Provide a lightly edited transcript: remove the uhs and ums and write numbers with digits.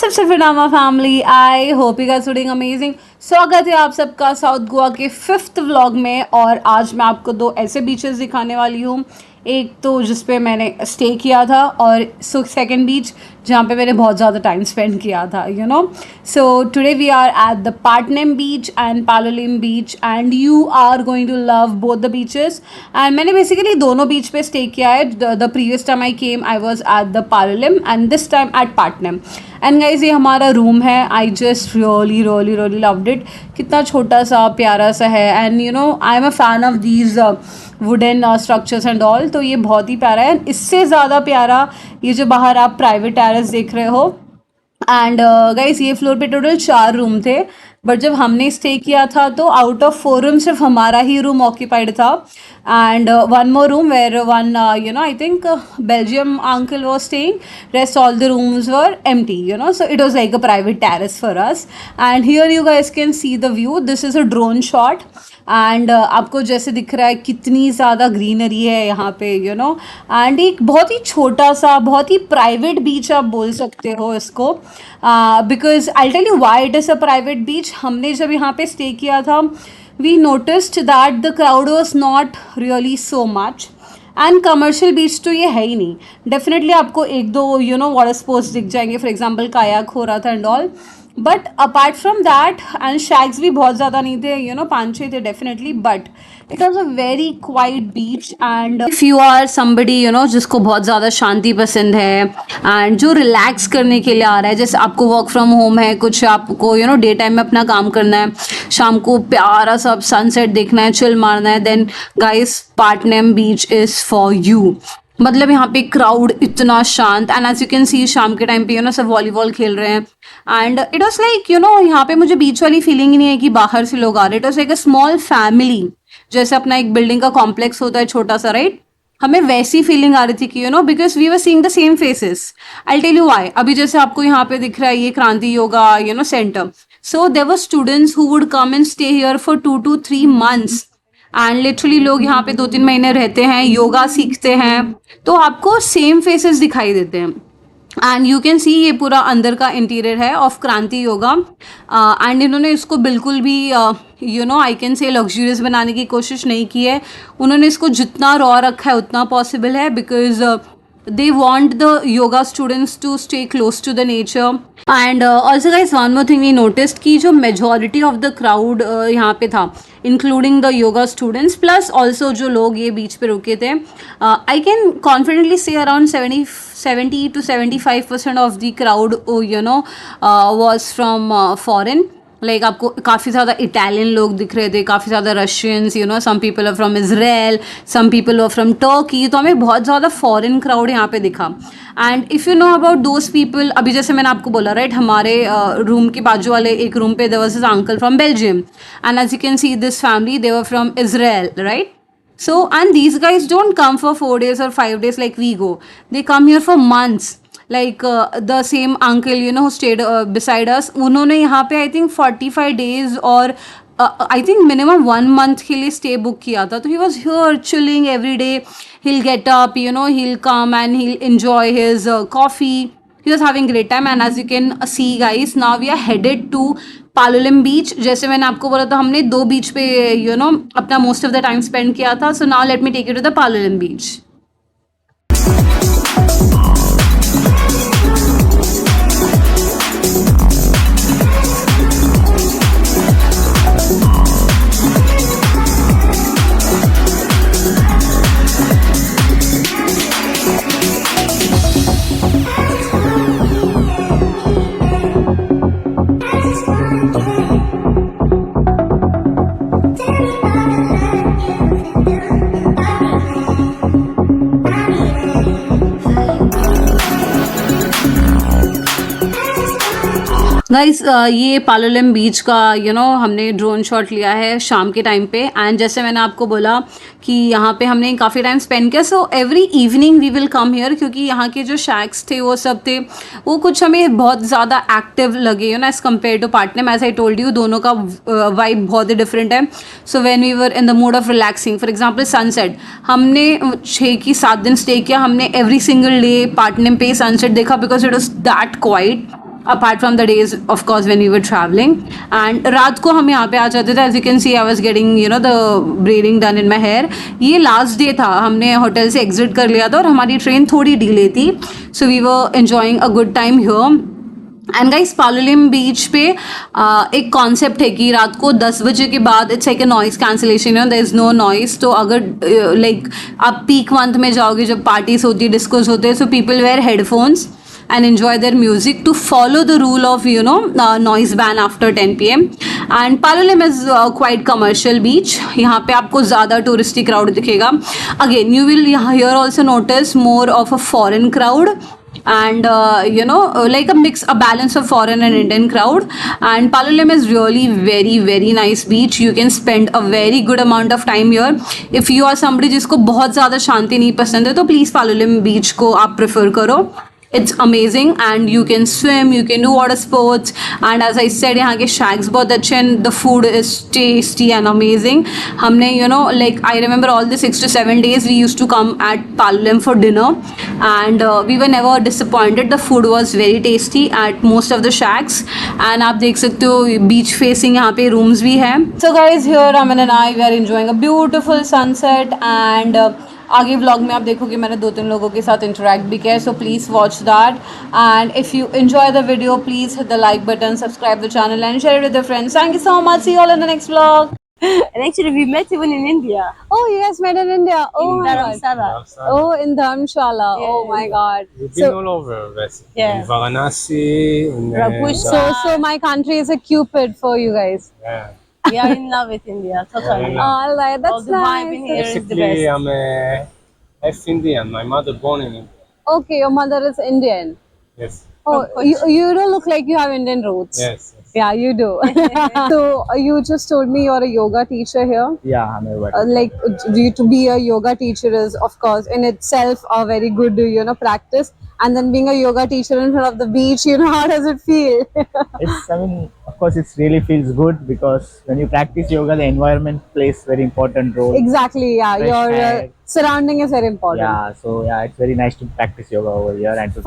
WhatsApp Safarnama family, I hope you guys doing amazing. स्वागत है आप सबका साउथ गोवा के 5th व्लॉग में। और आज मैं आपको दो ऐसे बीचेस दिखाने वाली हूँ। एक तो जिस पे मैंने स्टे किया था और सेकंड बीच जहाँ पे मैंने बहुत ज़्यादा टाइम स्पेंड किया था, you know. So today we are at the Patnem beach and Palolem beach and you are going to love both the beaches. And मैंने बेसिकली दोनों बीच पे स्टे किया है। The previous time I came I was at the Palolem and this time at Patnem. And guys ये हमारा room है। I just really loved it. कितना छोटा सा प्यारा सा है। And you no I am a fan of these wooden structures and all, तो ये बहुत ही प्यारा है। इससे ज़्यादा प्यारा ये जो बाहर आप प्राइवेट टेरेस देख रहे हो। एंड गाइस ये फ्लोर पे टोटल 4 रूम थे, बट जब हमने स्टे किया था तो आउट ऑफ 4 रूम सिर्फ हमारा ही रूम ऑक्यूपाइड था। And one more room where one I think Belgium uncle was staying. Rest all the rooms were empty, so it was like a private terrace for us. And here you guys can see the view. This is a drone shot. And आपको जैसे दिख रहा है कितनी ज़्यादा greenery है यहाँ पे, एंड एक बहुत ही छोटा सा बहुत ही प्राइवेट बीच आप बोल सकते हो इसको। Because I tell you why it is a private beach. हमने जब यहाँ पे स्टे किया था we noticed that the crowd was not really so much. And commercial beach तो ये है ही नहीं। डेफिनेटली आपको एक दो वाटर स्पोर्ट्स दिख जाएंगे, फॉर एग्जाम्पल कायाक हो रहा था and all, but apart from that and shacks भी बहुत ज़्यादा नहीं थे, 5-6 थे definitely, but it was a very quiet beach. And if you are somebody जिसको बहुत ज़्यादा शांति पसंद है एंड जो रिलैक्स करने के लिए आ रहा है, जैसे आपको वर्क फ्रॉम होम है, कुछ आपको डे टाइम में अपना काम करना है, शाम को प्यारा सा सनसेट देखना है, चिल मारना है, then guys Patnem beach is for you. मतलब यहाँ पे क्राउड इतना शांत। And as you can see शाम के टाइम पे सब वॉलीबॉल खेल रहे हैं। एंड इट वॉज लाइक यहाँ पे मुझे बीच वाली फीलिंग ही नहीं है कि बाहर से लोग आ रहे हैं। It was like a small family, जैसे अपना एक बिल्डिंग का कॉम्प्लेक्स होता है छोटा सा, राइट। हमें वैसी फीलिंग आ रही थी कि because we were seeing the same faces. I tell you why. अभी जैसे आपको यहाँ पे दिख रहा है ये Kranti yoga centre. So there were students who would come and stay here for 2 to 3 months। And literally लोग यहाँ पे 2-3 महीने रहते हैं, योगा सीखते हैं, तो आपको सेम फेसेस दिखाई देते हैं। एंड यू कैन सी ये पूरा अंदर का इंटीरियर है ऑफ क्रांति योगा। एंड इन्होंने इसको बिल्कुल भी आई कैन से लग्जरियस बनाने की कोशिश नहीं की है। उन्होंने इसको जितना रॉ रखा है उतना पॉसिबल है, because they want the yoga students to stay close to the nature. And also guys, one more thing we noticed कि जो majority of the crowd यहाँ पे था, including the yoga students plus also जो लोग ये बीच पे रुके थे, I can confidently say around 70 to 75% of the crowd was from foreign. Like आपको काफ़ी ज़्यादा इटालियन लोग दिख रहे थे, काफ़ी ज़्यादा Russians, some people are from Israel, some people are from Turkey. तो हमें बहुत ज़्यादा फॉरेन क्राउड यहाँ पे दिखा। And if you know about those people, अभी जैसे मैंने आपको बोला, राइट, हमारे रूम के बाजू वाले एक रूम पे there was this uncle from Belgium, and as you can see this family they were from Israel, right. So, and these guys don't come for 4 days or 5 days like we go. They come here for months. Like the same uncle, who stayed beside us, उन्होंने यहाँ पे I think 45 days और I think minimum 1 month के लिए stay book किया था. तो he was here chilling every day. He'll get up, he'll come and he'll enjoy his coffee. He was having great time. And as you can see guys, now we are headed to Palolem बीच। जैसे मैंने आपको बोला था हमने 2 beach पे अपना most of the time spend किया था। So now let me take you to the Palolem beach. Guys ये पालोलिम बीच का हमने ड्रोन शॉट लिया है शाम के टाइम पे। एंड जैसे मैंने आपको बोला कि यहाँ पे हमने काफ़ी टाइम स्पेंड किया। So every evening we will come here, क्योंकि यहाँ के जो शैक्स थे वो सब थे, वो कुछ हमें बहुत ज़्यादा एक्टिव लगे as compare to Patnem. As I told you, दोनों का वाइब बहुत ही डिफरेंट है। So when we were in the mood of relaxing, for example sunset, हमने 6 की 7 दिन स्टे किया, हमने एवरी सिंगल डे पाटनम पे सनसेट देखा, because it was that quite. apart from the days of course when we were traveling. And रात को हम यहाँ पे आ जाते थे. As you can see I was getting the braiding done in my hair. ये last day था, हमने होटल से exit कर लिया था और हमारी ट्रेन थोड़ी डिले थी. So we were enjoying a good time here. And guys Palolem beach पे एक कॉन्सेप्ट है कि रात को 10 बजे के बाद it's like a noise cancellation है, देयर इज नो नॉइस. तो अगर लाइक आप पीक मंथ में जाओगे जब पार्टीज होती है, डिस्कोस होते हैं, so people wear headphones and enjoy their music to follow the rule of noise ban after 10 p.m. and Palolem is quite commercial beach. यहाँ पे आपको ज़्यादा touristy crowd दिखेगा. Again you will here also notice more of a foreign crowd and like a balance of foreign and Indian crowd. And Palolem is really very very nice beach. You can spend a very good amount of time here. If you are somebody जिसको बहुत ज़्यादा शांति नहीं पसंद है तो please Palolem beach को आप prefer करो. It's amazing and you can swim, you can do water sports, and as I said यहाँ के shacks बहुत अच्छे हैं. The food is tasty and amazing. हमने like I remember all the 6 to 7 days we used to come at Palolem for dinner and we were never disappointed. The food was very tasty at most of the shacks and आप देख सकते हो beach facing यहाँ पे rooms भी हैं. So guys, here Aman and I we are enjoying a beautiful sunset and आगे vlog में आप देखोगे मैंने 2-3 लोगों के साथ इंटरेक्ट भी किया है. So please watch that and if you enjoy the video please hit the like button, subscribe the channel and share with your friends. Thank you so much. See you all in the next vlog. And actually, we met even in India. Oh, you guys met in India. Oh In my Dharamsala. god. Oh, in Dharamshala. Yeah. Oh my god. We've been all over, basically. Yeah. In Varanasi, in Rampusha. So my country is a cupid for you guys. yeah. We are in love with India, totally. Yeah. All right, All that's the vibe in nice. here is the Basically, best. I'm a half Indian. My mother born in India. Okay, your mother is Indian. Yes. Oh, you don't look like you have Indian roots. Yes. yes. Yeah, you do. So you just told me you're a yoga teacher here. Yeah, I'm a yoga. Like to be a yoga teacher is of course in itself a very good practice. And then being a yoga teacher in front of the beach, how does it feel? Of course, it really feels good because when you practice yoga, the environment plays very important role. Exactly. Yeah, Fresh your air. surrounding is very important. Yeah, so yeah, it's very nice to practice yoga over here and to